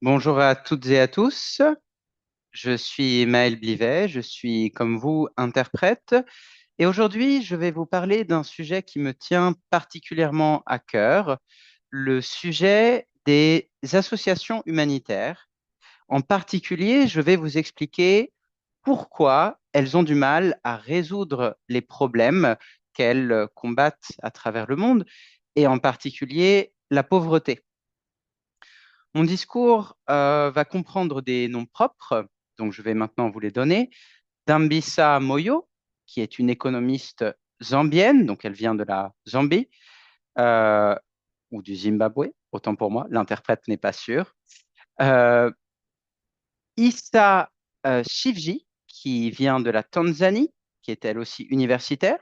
Bonjour à toutes et à tous. Je suis Maël Blivet, je suis comme vous interprète et aujourd'hui je vais vous parler d'un sujet qui me tient particulièrement à cœur, le sujet des associations humanitaires. En particulier, je vais vous expliquer pourquoi elles ont du mal à résoudre les problèmes qu'elles combattent à travers le monde et en particulier la pauvreté. Mon discours va comprendre des noms propres, donc je vais maintenant vous les donner. Dambisa Moyo, qui est une économiste zambienne, donc elle vient de la Zambie, euh, ou du Zimbabwe, autant pour moi, l'interprète n'est pas sûr. Euh, Issa Shivji, qui vient de la Tanzanie, qui est elle aussi universitaire.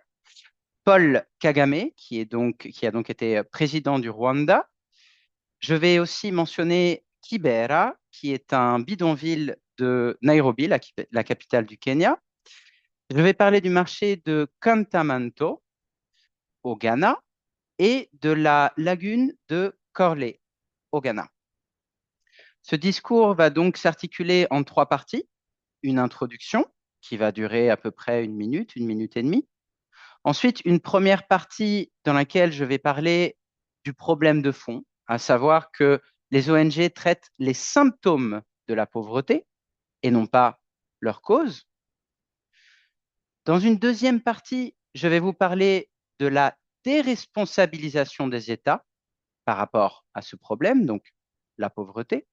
Paul Kagame, qui a donc été président du Rwanda. Je vais aussi mentionner Kibera, qui est un bidonville de Nairobi, la capitale du Kenya. Je vais parler du marché de Kantamanto au Ghana et de la lagune de Corley au Ghana. Ce discours va donc s'articuler en trois parties. Une introduction qui va durer à peu près une minute et demie. Ensuite, une première partie dans laquelle je vais parler du problème de fond, à savoir que les ONG traitent les symptômes de la pauvreté et non pas leur cause. Dans une deuxième partie, je vais vous parler de la déresponsabilisation des États par rapport à ce problème, donc la pauvreté.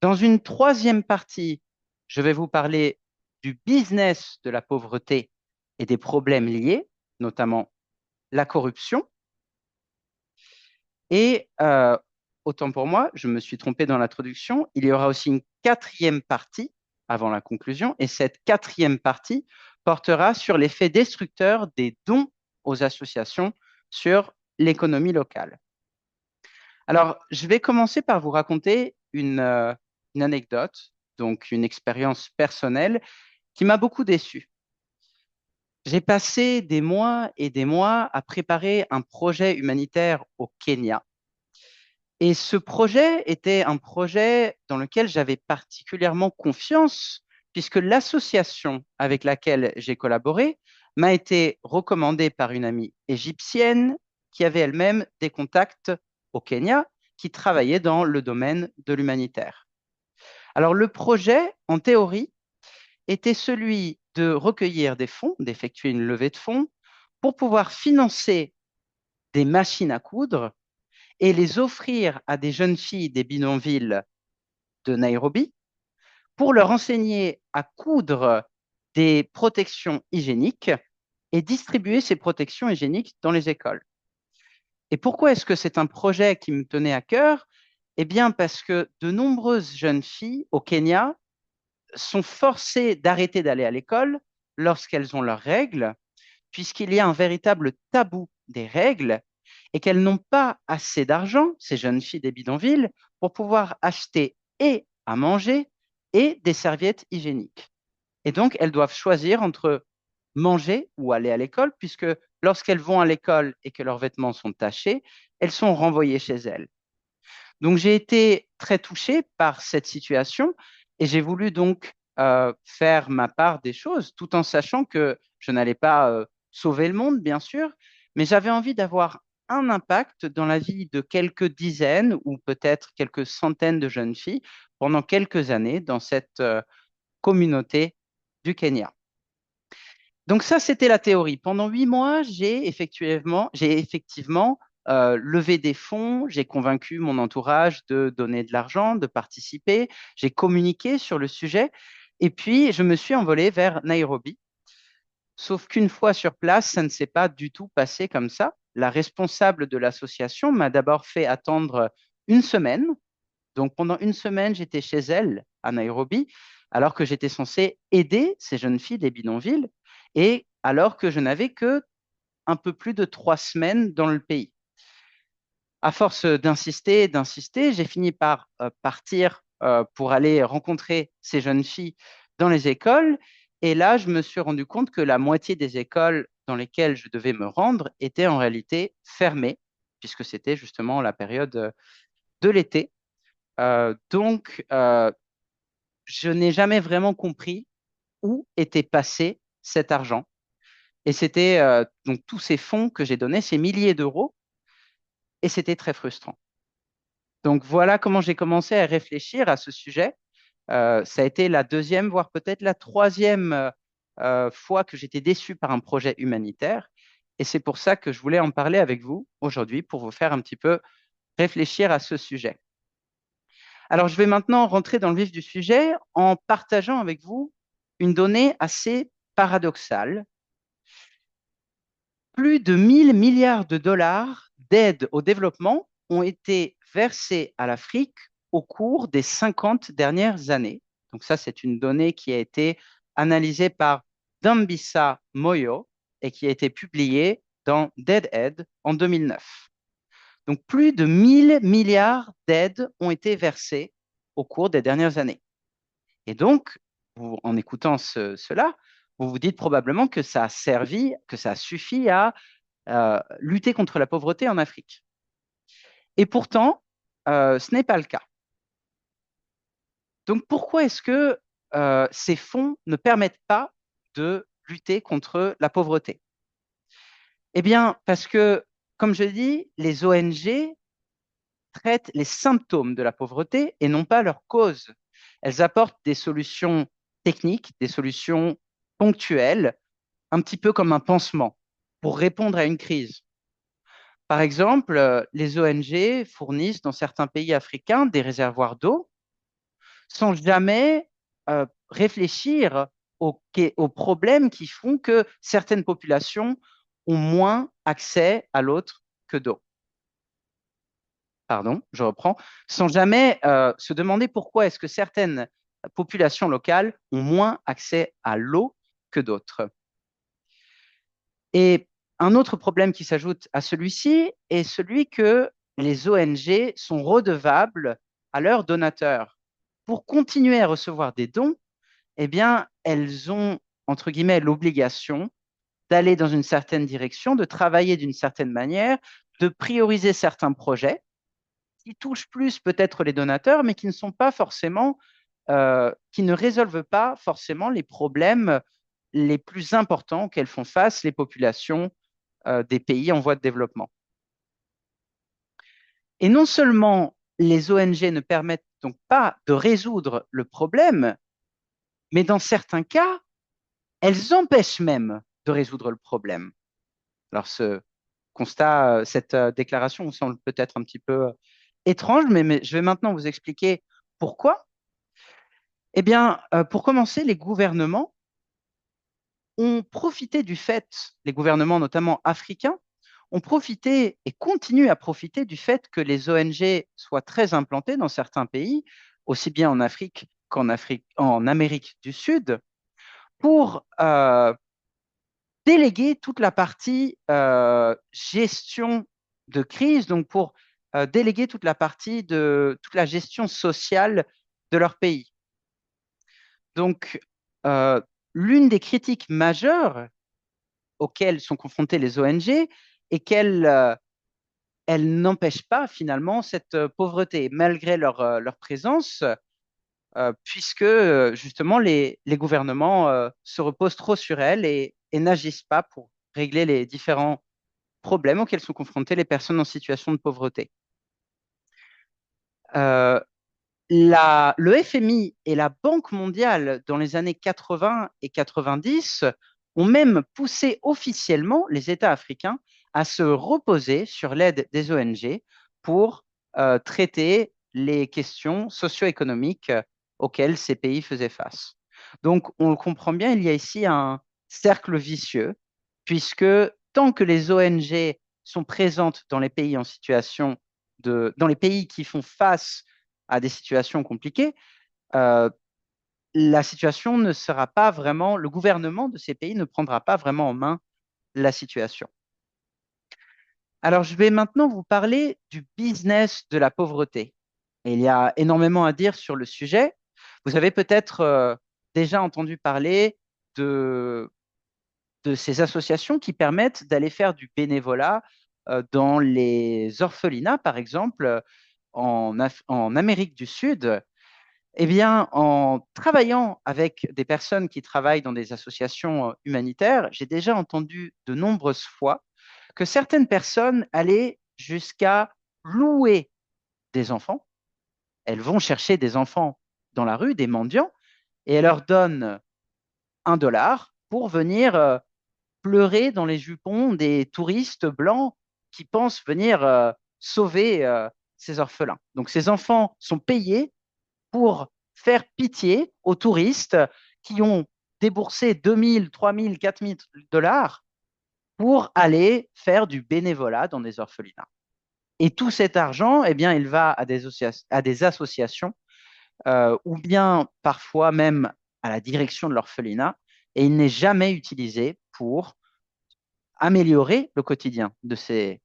Dans une troisième partie, je vais vous parler du business de la pauvreté et des problèmes liés, notamment la corruption. Et autant pour moi, je me suis trompé dans l'introduction, il y aura aussi une quatrième partie avant la conclusion, et cette quatrième partie portera sur l'effet destructeur des dons aux associations sur l'économie locale. Alors, je vais commencer par vous raconter une anecdote, donc une expérience personnelle qui m'a beaucoup déçu. J'ai passé des mois et des mois à préparer un projet humanitaire au Kenya. Et ce projet était un projet dans lequel j'avais particulièrement confiance, puisque l'association avec laquelle j'ai collaboré m'a été recommandée par une amie égyptienne qui avait elle-même des contacts au Kenya, qui travaillait dans le domaine de l'humanitaire. Alors le projet, en théorie, était celui de recueillir des fonds, d'effectuer une levée de fonds pour pouvoir financer des machines à coudre et les offrir à des jeunes filles des bidonvilles de Nairobi pour leur enseigner à coudre des protections hygiéniques et distribuer ces protections hygiéniques dans les écoles. Et pourquoi est-ce que c'est un projet qui me tenait à cœur? Eh bien, parce que de nombreuses jeunes filles au Kenya sont forcées d'arrêter d'aller à l'école lorsqu'elles ont leurs règles, puisqu'il y a un véritable tabou des règles et qu'elles n'ont pas assez d'argent, ces jeunes filles des bidonvilles, pour pouvoir acheter et à manger et des serviettes hygiéniques. Et donc, elles doivent choisir entre manger ou aller à l'école, puisque lorsqu'elles vont à l'école et que leurs vêtements sont tachés, elles sont renvoyées chez elles. Donc, j'ai été très touché par cette situation et j'ai voulu donc faire ma part des choses, tout en sachant que je n'allais pas sauver le monde, bien sûr, mais j'avais envie d'avoir un impact dans la vie de quelques dizaines ou peut-être quelques centaines de jeunes filles pendant quelques années dans cette communauté du Kenya. Donc ça, c'était la théorie. Pendant 8 mois, j'ai effectivement levé des fonds, j'ai convaincu mon entourage de donner de l'argent, de participer, j'ai communiqué sur le sujet, et puis je me suis envolé vers Nairobi. Sauf qu'une fois sur place, ça ne s'est pas du tout passé comme ça. La responsable de l'association m'a d'abord fait attendre une semaine. Donc pendant une semaine, j'étais chez elle à Nairobi, alors que j'étais censé aider ces jeunes filles des bidonvilles et alors que je n'avais que un peu plus de 3 semaines dans le pays. À force d'insister, d'insister, j'ai fini par partir pour aller rencontrer ces jeunes filles dans les écoles. Et là, je me suis rendu compte que la moitié des écoles dans lesquelles je devais me rendre étaient en réalité fermées, puisque c'était justement la période de l'été. Donc, je n'ai jamais vraiment compris où était passé cet argent. Et c'était donc tous ces fonds que j'ai donnés, ces milliers d'euros, et c'était très frustrant. Donc voilà comment j'ai commencé à réfléchir à ce sujet. Ça a été la deuxième, voire peut-être la troisième fois que j'étais déçu par un projet humanitaire. Et c'est pour ça que je voulais en parler avec vous aujourd'hui, pour vous faire un petit peu réfléchir à ce sujet. Alors, je vais maintenant rentrer dans le vif du sujet en partageant avec vous une donnée assez paradoxale. Plus de 1 000 milliards de dollars d'aide au développement ont été versés à l'Afrique au cours des 50 dernières années. Donc ça, c'est une donnée qui a été analysée par Dambisa Moyo et qui a été publiée dans Deadhead en 2009. Donc plus de 1 000 milliards d'aides ont été versées au cours des dernières années. Et donc, en écoutant cela, vous vous dites probablement que ça a servi, que ça a suffi à lutter contre la pauvreté en Afrique. Et pourtant, ce n'est pas le cas. Donc pourquoi est-ce que ces fonds ne permettent pas de lutter contre la pauvreté? Eh bien, parce que, comme je dis, les ONG traitent les symptômes de la pauvreté et non pas leur cause. Elles apportent des solutions techniques, des solutions ponctuelles, un petit peu comme un pansement pour répondre à une crise. Par exemple, les ONG fournissent dans certains pays africains des réservoirs d'eau sans jamais réfléchir aux problèmes qui font que certaines populations ont moins accès à l'autre que d'eau. Pardon, je reprends, sans jamais se demander pourquoi est-ce que certaines populations locales ont moins accès à l'eau que d'autres. Et un autre problème qui s'ajoute à celui-ci est celui que les ONG sont redevables à leurs donateurs. Pour continuer à recevoir des dons, eh bien, elles ont, entre guillemets, l'obligation d'aller dans une certaine direction, de travailler d'une certaine manière, de prioriser certains projets qui touchent plus peut-être les donateurs, mais qui ne sont pas forcément, qui ne résolvent pas forcément les problèmes les plus importants auxquels font face les populations des pays en voie de développement. Et non seulement les ONG ne permettent donc pas de résoudre le problème, mais dans certains cas, elles empêchent même de résoudre le problème. Alors ce constat, cette déclaration vous semble peut-être un petit peu étrange, mais je vais maintenant vous expliquer pourquoi. Eh bien, pour commencer, les gouvernements ont profité du fait, les gouvernements notamment africains, ont profité et continuent à profiter du fait que les ONG soient très implantées dans certains pays, aussi bien en Afrique en Amérique du Sud, pour déléguer toute la partie gestion de crise, donc pour déléguer toute la partie de toute la gestion sociale de leur pays. Donc, euh, l'une des critiques majeures auxquelles sont confrontées les ONG est qu'elles elles n'empêchent pas finalement cette pauvreté, malgré leur présence, puisque justement les gouvernements se reposent trop sur elles et n'agissent pas pour régler les différents problèmes auxquels sont confrontées les personnes en situation de pauvreté. Euh, le FMI et la Banque mondiale, dans les années 80 et 90, ont même poussé officiellement les États africains à se reposer sur l'aide des ONG pour traiter les questions socio-économiques auxquelles ces pays faisaient face. Donc, on le comprend bien, il y a ici un cercle vicieux, puisque tant que les ONG sont présentes dans les pays en situation dans les pays qui font face à des situations compliquées, euh, la situation ne sera pas vraiment, le gouvernement de ces pays ne prendra pas vraiment en main la situation. Alors, je vais maintenant vous parler du business de la pauvreté. Et il y a énormément à dire sur le sujet. Vous avez peut-être déjà entendu parler de, de ces associations qui permettent d'aller faire du bénévolat dans les orphelinats, par exemple, en Amérique du Sud, eh bien, en travaillant avec des personnes qui travaillent dans des associations humanitaires, j'ai déjà entendu de nombreuses fois que certaines personnes allaient jusqu'à louer des enfants. Elles vont chercher des enfants dans la rue, des mendiants, et elles leur donnent 1 dollar pour venir pleurer dans les jupons des touristes blancs qui pensent venir sauver ces orphelins. Donc ces enfants sont payés pour faire pitié aux touristes qui ont déboursé 2000, 3000, 4000 dollars pour aller faire du bénévolat dans des orphelinats. Et tout cet argent, eh bien, il va à des associations ou bien parfois même à la direction de l'orphelinat et il n'est jamais utilisé pour améliorer le quotidien de ces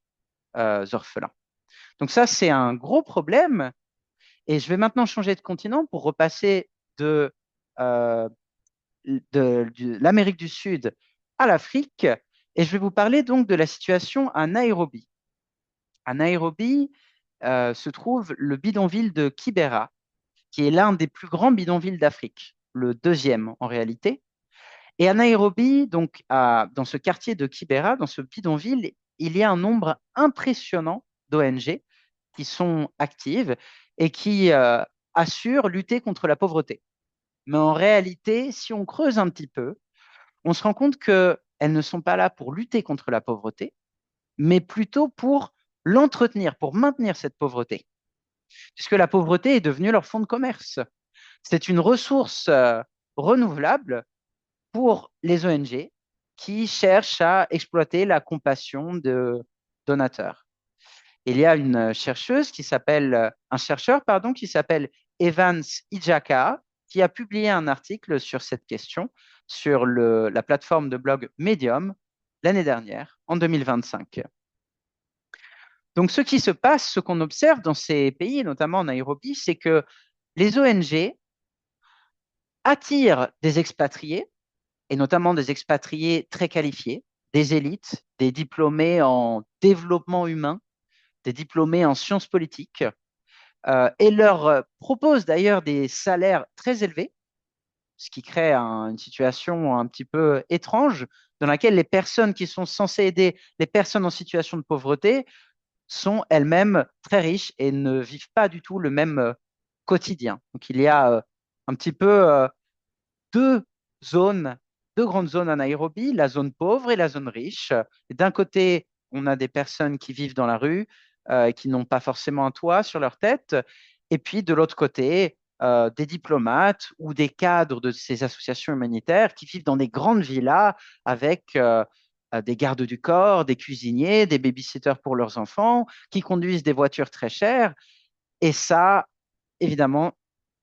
orphelins. Donc ça, c'est un gros problème. Et je vais maintenant changer de continent pour repasser de, euh, de l'Amérique du Sud à l'Afrique. Et je vais vous parler donc de la situation à Nairobi. À Nairobi se trouve le bidonville de Kibera, qui est l'un des plus grands bidonvilles d'Afrique, le deuxième en réalité. Et à Nairobi, donc dans ce quartier de Kibera, dans ce bidonville, il y a un nombre impressionnant d'ONG qui sont actives et qui assurent lutter contre la pauvreté. Mais en réalité, si on creuse un petit peu, on se rend compte qu'elles ne sont pas là pour lutter contre la pauvreté, mais plutôt pour l'entretenir, pour maintenir cette pauvreté, puisque la pauvreté est devenue leur fonds de commerce. C'est une ressource renouvelable pour les ONG qui cherchent à exploiter la compassion de donateurs. Il y a une chercheuse qui s'appelle, un chercheur, pardon, qui s'appelle Evans Ijaka, qui a publié un article sur cette question sur la plateforme de blog Medium l'année dernière, en 2025. Donc, ce qui se passe, ce qu'on observe dans ces pays, notamment en Nairobi, c'est que les ONG attirent des expatriés, et notamment des expatriés très qualifiés, des élites, des diplômés en développement humain, des diplômés en sciences politiques, et leur propose d'ailleurs des salaires très élevés, ce qui crée une situation un petit peu étrange dans laquelle les personnes qui sont censées aider les personnes en situation de pauvreté sont elles-mêmes très riches et ne vivent pas du tout le même quotidien. Donc il y a un petit peu deux zones, deux grandes zones à Nairobi, la zone pauvre et la zone riche. D'un côté, on a des personnes qui vivent dans la rue, qui n'ont pas forcément un toit sur leur tête. Et puis de l'autre côté, des diplomates ou des cadres de ces associations humanitaires qui vivent dans des grandes villas avec des gardes du corps, des cuisiniers, des babysitters pour leurs enfants, qui conduisent des voitures très chères. Et ça, évidemment,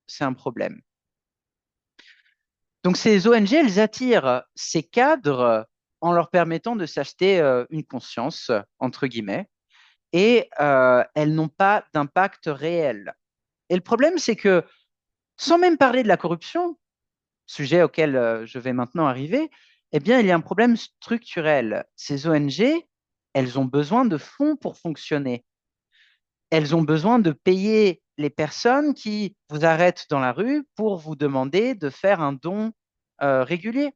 c'est un problème. Donc ces ONG, elles attirent ces cadres en leur permettant de s'acheter une conscience, entre guillemets, et elles n'ont pas d'impact réel. Et le problème, c'est que sans même parler de la corruption, sujet auquel je vais maintenant arriver, eh bien, il y a un problème structurel. Ces ONG, elles ont besoin de fonds pour fonctionner. Elles ont besoin de payer les personnes qui vous arrêtent dans la rue pour vous demander de faire un don régulier.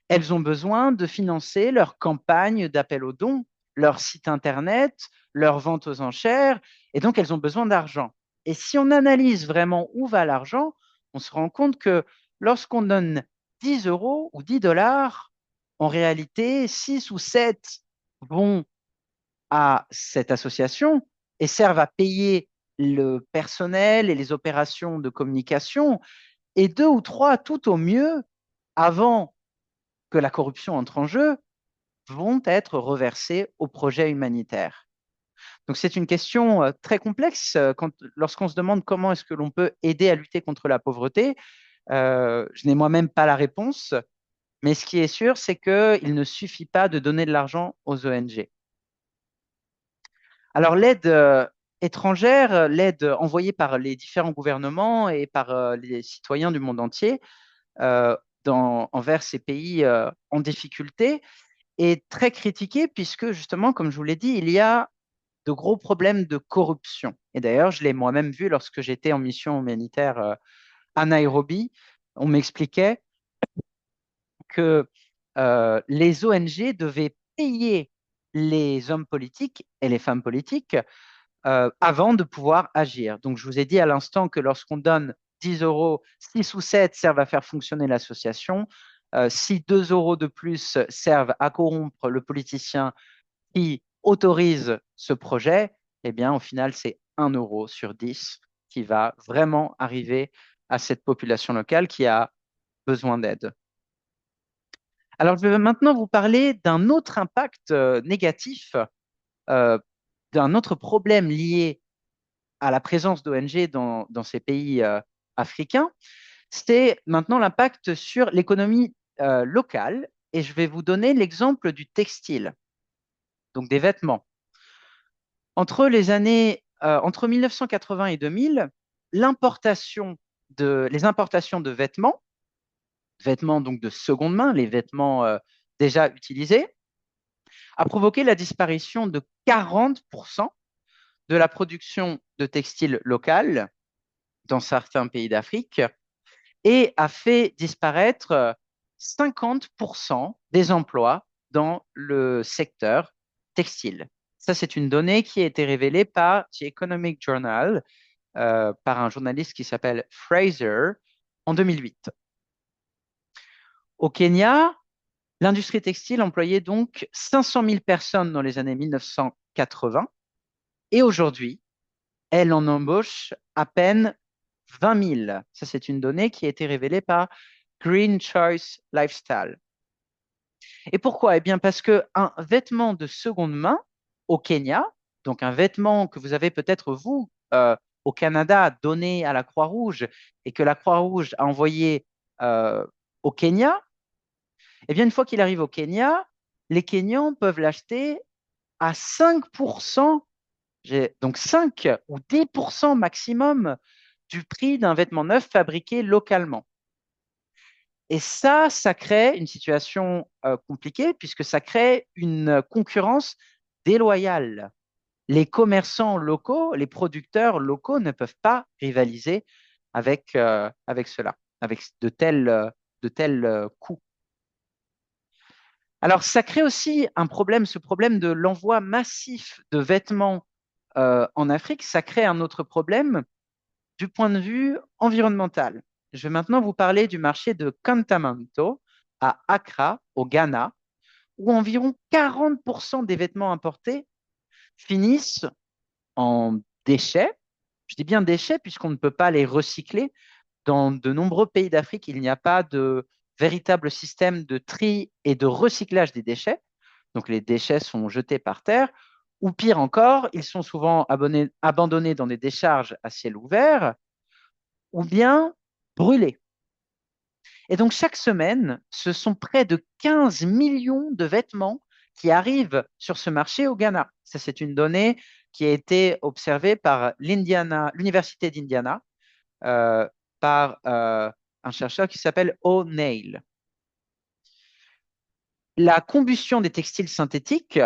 Elles ont besoin de financer leur campagne d'appel aux dons, leur site internet, leur vente aux enchères, et donc elles ont besoin d'argent. Et si on analyse vraiment où va l'argent, on se rend compte que lorsqu'on donne 10 euros ou 10 dollars, en réalité, 6 ou 7 vont à cette association et servent à payer le personnel et les opérations de communication, et 2 ou 3 tout au mieux, avant que la corruption entre en jeu, vont être reversés au projet humanitaire. Donc c'est une question très complexe lorsqu'on se demande comment est-ce que l'on peut aider à lutter contre la pauvreté. Je n'ai moi-même pas la réponse, mais ce qui est sûr, c'est qu'il ne suffit pas de donner de l'argent aux ONG. Alors l'aide étrangère, l'aide envoyée par les différents gouvernements et par les citoyens du monde entier euh, envers ces pays en difficulté, est très critiquée puisque justement, comme je vous l'ai dit, il y a de gros problèmes de corruption. Et d'ailleurs, je l'ai moi-même vu lorsque j'étais en mission humanitaire à Nairobi. On m'expliquait que les ONG devaient payer les hommes politiques et les femmes politiques avant de pouvoir agir. Donc, je vous ai dit à l'instant que lorsqu'on donne 10 euros, 6 ou 7 servent à faire fonctionner l'association. Si 2 euros de plus servent à corrompre le politicien qui autorise ce projet, eh bien, au final, c'est 1 euro sur 10 qui va vraiment arriver à cette population locale qui a besoin d'aide. Alors, je vais maintenant vous parler d'un autre impact négatif, euh, d'un autre problème lié à la présence d'ONG dans ces pays africains. C'est maintenant l'impact sur l'économie locale. Et je vais vous donner l'exemple du textile, donc des vêtements. Entre 1980 et 2000, les importations de vêtements donc de seconde main, les vêtements déjà utilisés, a provoqué la disparition de 40% de la production de textiles local dans certains pays d'Afrique et a fait disparaître 50% des emplois dans le secteur textile. Ça, c'est une donnée qui a été révélée par The Economic Journal, par un journaliste qui s'appelle Fraser en 2008. Au Kenya, l'industrie textile employait donc 500 000 personnes dans les années 1980 et aujourd'hui, elle en embauche à peine 20 000. Ça, c'est une donnée qui a été révélée par Green Choice Lifestyle. Et pourquoi? Eh bien, parce qu'un vêtement de seconde main au Kenya, donc un vêtement que vous avez peut-être vous au Canada donné à la Croix-Rouge et que la Croix-Rouge a envoyé au Kenya, eh bien, une fois qu'il arrive au Kenya, les Kenyans peuvent l'acheter à 5%, donc 5 ou 10% maximum du prix d'un vêtement neuf fabriqué localement. Et ça crée une situation compliquée puisque ça crée une concurrence déloyale. Les commerçants locaux, les producteurs locaux ne peuvent pas rivaliser avec cela, avec de tels coûts. Alors, ça crée aussi un problème, ce problème de l'envoi massif de vêtements en Afrique, ça crée un autre problème du point de vue environnemental. Je vais maintenant vous parler du marché de Kantamanto à Accra, au Ghana, où environ 40% des vêtements importés finissent en déchets. Je dis bien déchets puisqu'on ne peut pas les recycler. Dans de nombreux pays d'Afrique, il n'y a pas de véritable système de tri et de recyclage des déchets. Donc les déchets sont jetés par terre, ou pire encore, ils sont souvent abandonnés dans des décharges à ciel ouvert, ou bien brûlés. Et donc chaque semaine, ce sont près de 15 millions de vêtements qui arrivent sur ce marché au Ghana. Ça, c'est une donnée qui a été observée par l'Université d'Indiana, euh, par un chercheur qui s'appelle O'Neill. La combustion des textiles synthétiques,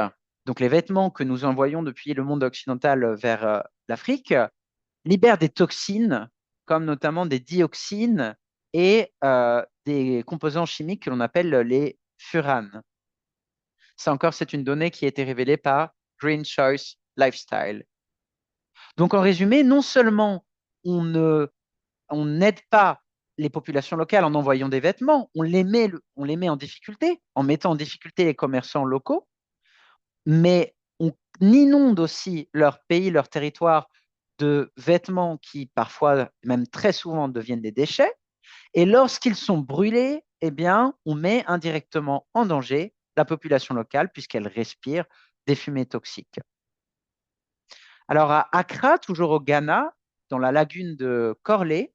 donc les vêtements que nous envoyons depuis le monde occidental vers l'Afrique, libère des toxines, comme notamment des dioxines et des composants chimiques que l'on appelle les furanes. Ça encore, c'est une donnée qui a été révélée par Green Choice Lifestyle. Donc en résumé, non seulement on n'aide pas les populations locales en envoyant des vêtements, on les met en difficulté, en mettant en difficulté les commerçants locaux, mais on inonde aussi leur pays, leur territoire de vêtements qui parfois, même très souvent, deviennent des déchets. Et lorsqu'ils sont brûlés, eh bien, on met indirectement en danger la population locale puisqu'elle respire des fumées toxiques. Alors à Accra, toujours au Ghana, dans la lagune de Corley,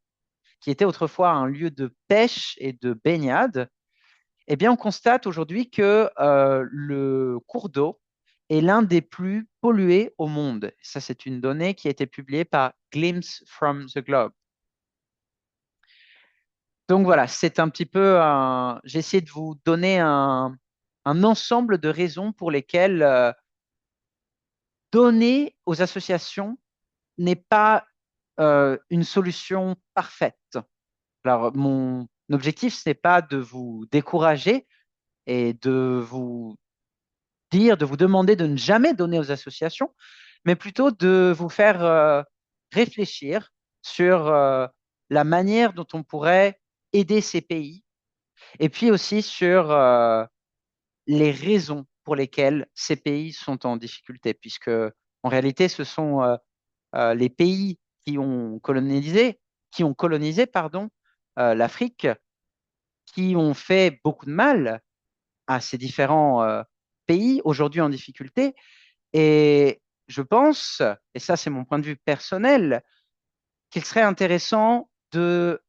qui était autrefois un lieu de pêche et de baignade, eh bien, on constate aujourd'hui que le cours d'eau est l'un des plus pollués au monde. Ça, c'est une donnée qui a été publiée par Glimpse from the Globe. Donc voilà, c'est un petit peu j'ai essayé de vous donner un ensemble de raisons pour lesquelles donner aux associations n'est pas une solution parfaite. Alors, mon objectif, ce n'est pas de vous décourager et de vous dire, de vous demander de ne jamais donner aux associations, mais plutôt de vous faire réfléchir sur la manière dont on pourrait aider ces pays et puis aussi sur les raisons pour lesquelles ces pays sont en difficulté, puisque en réalité, ce sont les pays qui ont colonisé, pardon, l'Afrique, qui ont fait beaucoup de mal à ces différents pays aujourd'hui en difficulté. Et je pense, et ça c'est mon point de vue personnel, qu'il serait intéressant de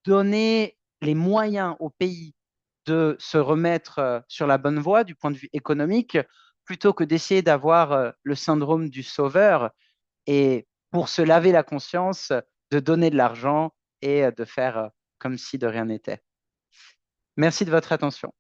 donner les moyens au pays de se remettre sur la bonne voie du point de vue économique, plutôt que d'essayer d'avoir le syndrome du sauveur et pour se laver la conscience, de donner de l'argent et de faire comme si de rien n'était. Merci de votre attention.